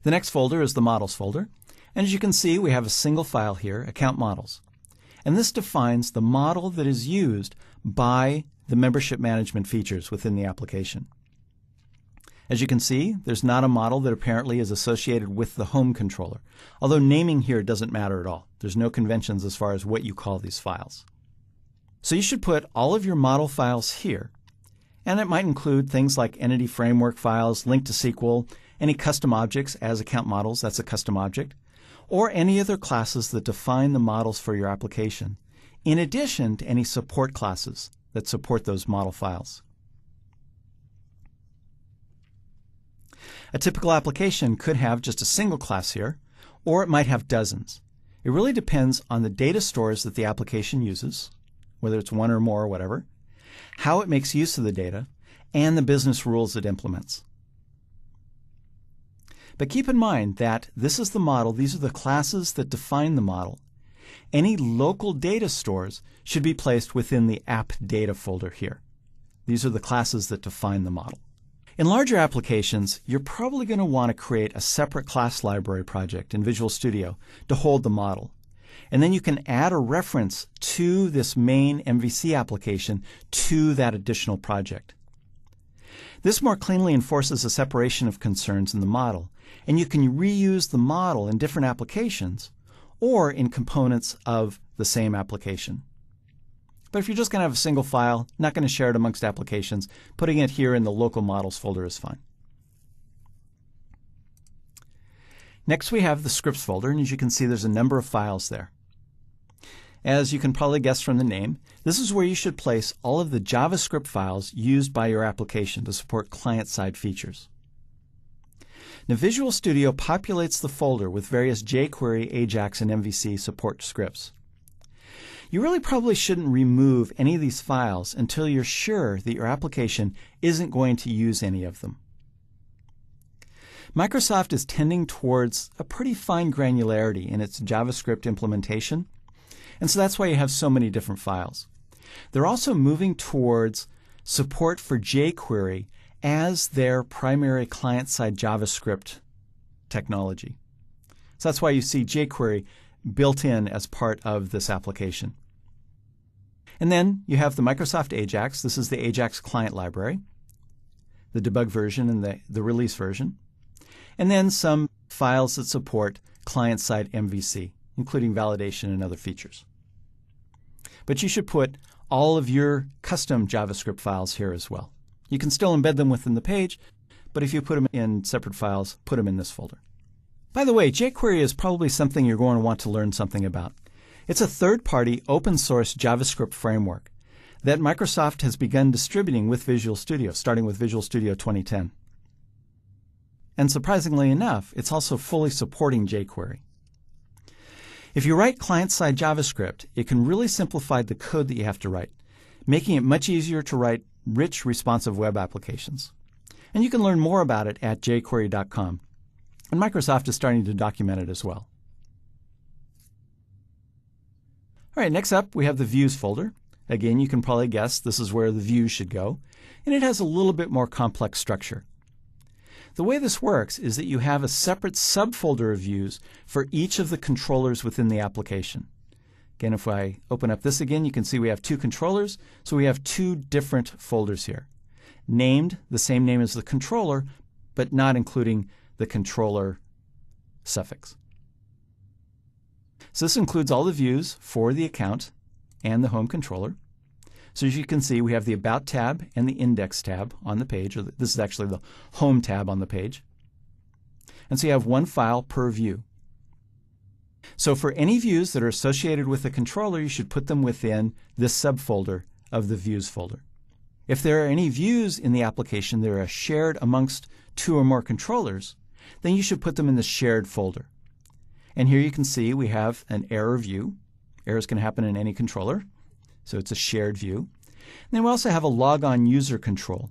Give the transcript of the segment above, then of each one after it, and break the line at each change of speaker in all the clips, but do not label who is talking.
The next folder is the Models folder. And as you can see, we have a single file here, Account Models. And this defines the model that is used by the membership management features within the application. As you can see, there's not a model that apparently is associated with the home controller, although naming here doesn't matter at all. There's no conventions as far as what you call these files. So you should put all of your model files here, and it might include things like entity framework files, link to SQL, any custom objects as account models, that's a custom object, or any other classes that define the models for your application, in addition to any support classes that support those model files. A typical application could have just a single class here, or it might have dozens. It really depends on the data stores that the application uses, whether it's one or more or whatever, how it makes use of the data, and the business rules it implements. But keep in mind that this is the model, these are the classes that define the model. Any local data stores should be placed within the app data folder here. These are the classes that define the model. In larger applications, you're probably going to want to create a separate class library project in Visual Studio to hold the model. And then you can add a reference to this main MVC application to that additional project. This more cleanly enforces a separation of concerns in the model, and you can reuse the model in different applications or in components of the same application. But if you're just going to have a single file, not going to share it amongst applications, putting it here in the local models folder is fine. Next we have the scripts folder, and as you can see there's a number of files there. As you can probably guess from the name, this is where you should place all of the JavaScript files used by your application to support client-side features. Now Visual Studio populates the folder with various jQuery, AJAX, and MVC support scripts. You really probably shouldn't remove any of these files until you're sure that your application isn't going to use any of them. Microsoft is tending towards a pretty fine granularity in its JavaScript implementation, and so that's why you have so many different files. They're also moving towards support for jQuery as their primary client-side JavaScript technology. So that's why you see jQuery built in as part of this application. And then you have the Microsoft AJAX. This is the AJAX client library, the debug version and the release version. And then some files that support client-side MVC, including validation and other features. But you should put all of your custom JavaScript files here as well. You can still embed them within the page, but if you put them in separate files, put them in this folder. By the way, jQuery is probably something you're going to want to learn something about. It's a third-party open-source JavaScript framework that Microsoft has begun distributing with Visual Studio, starting with Visual Studio 2010. And surprisingly enough, it's also fully supporting jQuery. If you write client-side JavaScript, it can really simplify the code that you have to write, making it much easier to write rich, responsive web applications. And you can learn more about it at jQuery.com. And Microsoft is starting to document it as well. All right, next up we have the Views folder. Again, you can probably guess this is where the views should go, and it has a little bit more complex structure. The way this works is that you have a separate subfolder of views for each of the controllers within the application. Again, if I open up this again, you can see we have two controllers, so we have two different folders here. Named the same name as the controller, but not including the controller suffix. So this includes all the views for the account and the home controller. So as you can see, we have the About tab and the Index tab on the page, or this is actually the Home tab on the page. And so you have one file per view. So for any views that are associated with the controller, you should put them within this subfolder of the Views folder. If there are any views in the application that are shared amongst two or more controllers, then you should put them in the Shared folder. And here you can see we have an error view. Errors can happen in any controller, so it's a shared view. And then we also have a logon user control.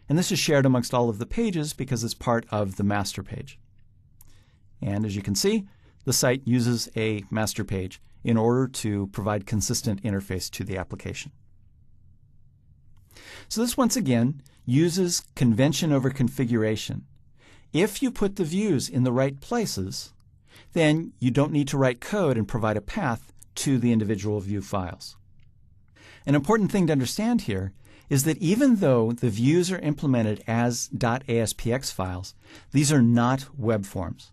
And this is shared amongst all of the pages because it's part of the master page. And as you can see, the site uses a master page in order to provide consistent interface to the application. So this once again uses convention over configuration If you put the views in the right places, then you don't need to write code and provide a path to the individual view files. An important thing to understand here is that even though the views are implemented as .aspx files, these are not web forms.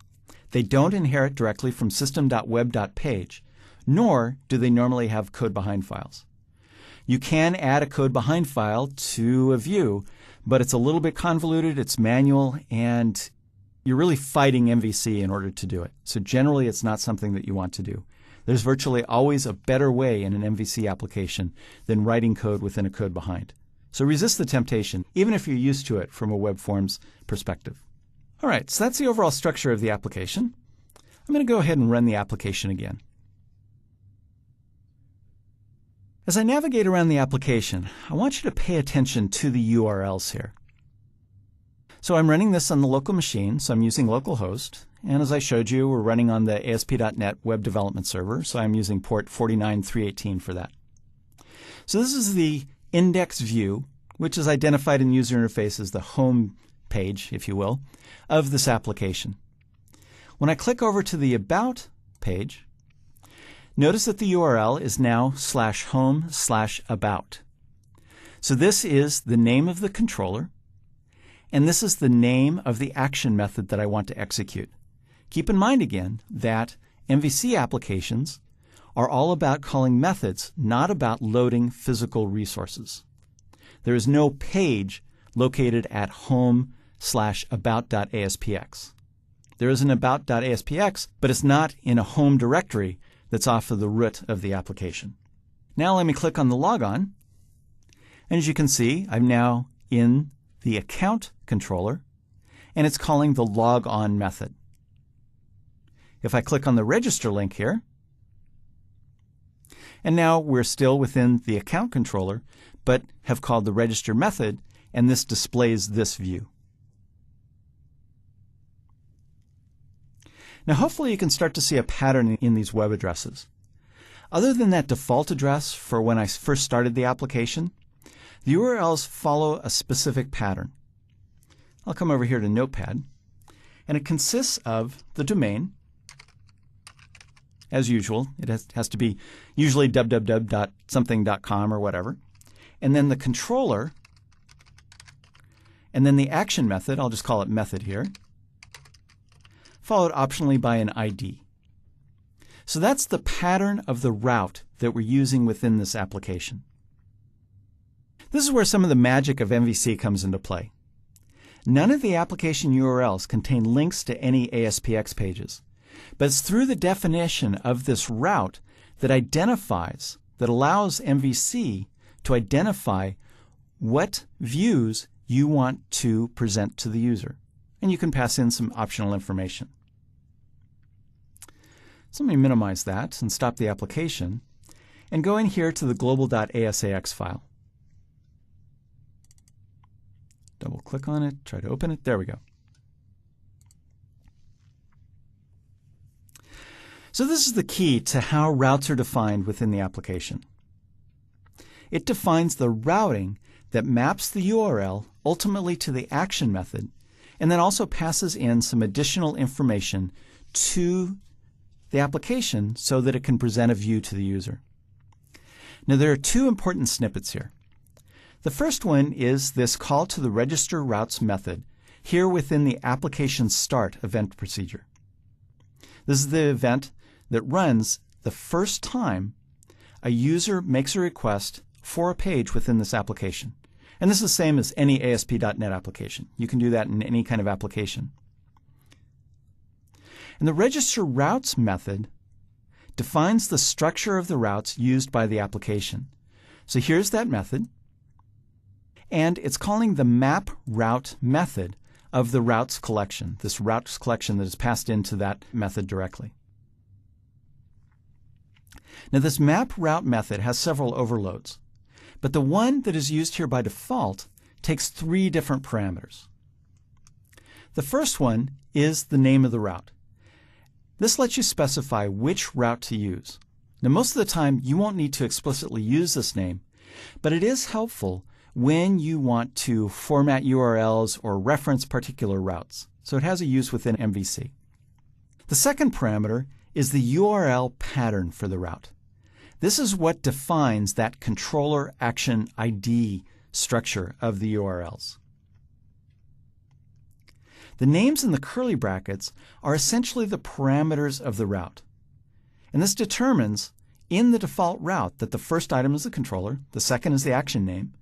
They don't inherit directly from system.web.page, nor do they normally have code behind files. You can add a code behind file to a view, but it's a little bit convoluted, it's manual, and you're really fighting MVC in order to do it. So generally, it's not something that you want to do. There's virtually always a better way in an MVC application than writing code within a code behind. So resist the temptation, even if you're used to it from a web forms perspective. All right, so that's the overall structure of the application. I'm going to go ahead and run the application again. As I navigate around the application, I want you to pay attention to the URLs here. So I'm running this on the local machine, so I'm using localhost. And as I showed you, we're running on the ASP.NET Web Development Server, so I'm using port 49318 for that. So this is the index view, which is identified in the user interface as the home page, if you will, of this application. When I click over to the About page, notice that the URL is now /home/about. So this is the name of the controller, and this is the name of the action method that I want to execute. Keep in mind again that MVC applications are all about calling methods, not about loading physical resources. There is no page located at home/about.aspx. There is an about.aspx, but it's not in a home directory that's off of the root of the application. Now let me click on the logon, and as you can see, I'm now in the account controller, and it's calling the logon method. If I click on the register link here, and now we're still within the account controller, but have called the register method, and this displays this view. Now hopefully you can start to see a pattern in these web addresses. Other than that default address for when I first started the application, the URLs follow a specific pattern. I'll come over here to Notepad, and it consists of the domain. As usual, it has to be usually www.something.com or whatever, and then the controller, and then the action method, I'll just call it method here, followed optionally by an ID. So that's the pattern of the route that we're using within this application. This is where some of the magic of MVC comes into play. None of the application URLs contain links to any ASPX pages, but it's through the definition of this route that allows MVC to identify what views you want to present to the user. And you can pass in some optional information. So let me minimize that and stop the application and go in here to the global.asax file. Double click on it, try to open it. There we go. So this is the key to how routes are defined within the application. It defines the routing that maps the URL ultimately to the action method, and then also passes in some additional information to the application so that it can present a view to the user. Now there are two important snippets here. The first one is this call to the register routes method here within the application start event procedure. This is the event that runs the first time a user makes a request for a page within this application. And this is the same as any ASP.NET application. You can do that in any kind of application. And the register routes method defines the structure of the routes used by the application. So here's that method, and it's calling the map route method of the routes collection, this routes collection that is passed into that method directly. Now this map route method has several overloads, but the one that is used here by default takes three different parameters. The first one is the name of the route. This lets you specify which route to use. Now most of the time you won't need to explicitly use this name, but it is helpful when you want to format URLs or reference particular routes. So it has a use within MVC. The second parameter is the URL pattern for the route. This is what defines that controller action ID structure of the URLs. The names in the curly brackets are essentially the parameters of the route. And this determines in the default route that the first item is the controller, the second is the action name,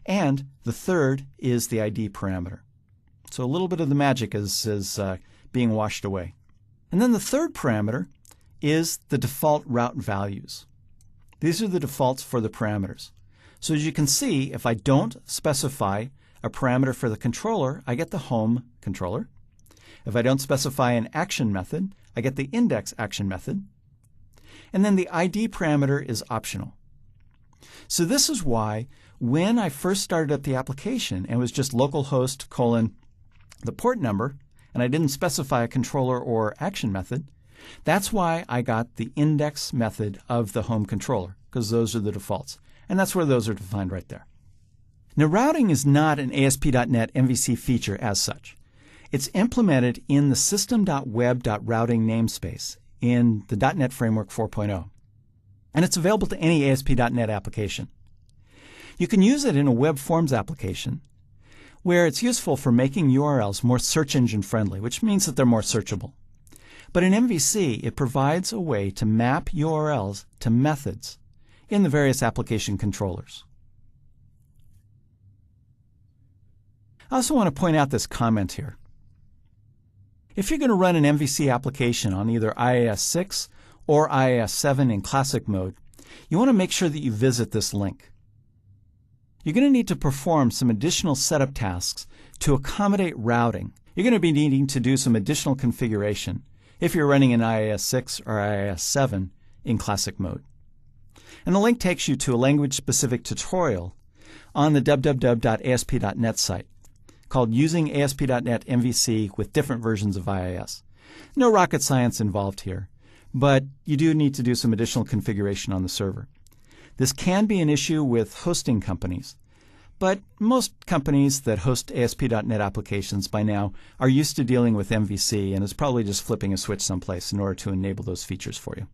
and the third is the ID parameter. So a little bit of the magic is being washed away. And then the third parameter is the default route values. These are the defaults for the parameters. So as you can see, if I don't specify a parameter for the controller, I get the home controller. If I don't specify an action method, I get the index action method. And then the ID parameter is optional. So this is why when I first started up the application and it was just localhost : the port number, and I didn't specify a controller or action method, that's why I got the index method of the home controller, because those are the defaults. And that's where those are defined right there. Now, routing is not an ASP.NET MVC feature as such. It's implemented in the system.web.routing namespace in the .NET Framework 4.0. And it's available to any ASP.NET application. You can use it in a web forms application where it's useful for making URLs more search engine friendly, which means that they're more searchable. But in MVC, it provides a way to map URLs to methods in the various application controllers. I also want to point out this comment here. If you're going to run an MVC application on either IIS 6 or IIS 7 in classic mode, you want to make sure that you visit this link. You're going to need to perform some additional setup tasks to accommodate routing. You're going to be needing to do some additional configuration if you're running an IIS 6 or IIS 7 in classic mode. And the link takes you to a language-specific tutorial on the www.asp.net site called Using ASP.NET MVC with Different Versions of IIS. No rocket science involved here, but you do need to do some additional configuration on the server. This can be an issue with hosting companies, but most companies that host ASP.NET applications by now are used to dealing with MVC, and it's probably just flipping a switch someplace in order to enable those features for you.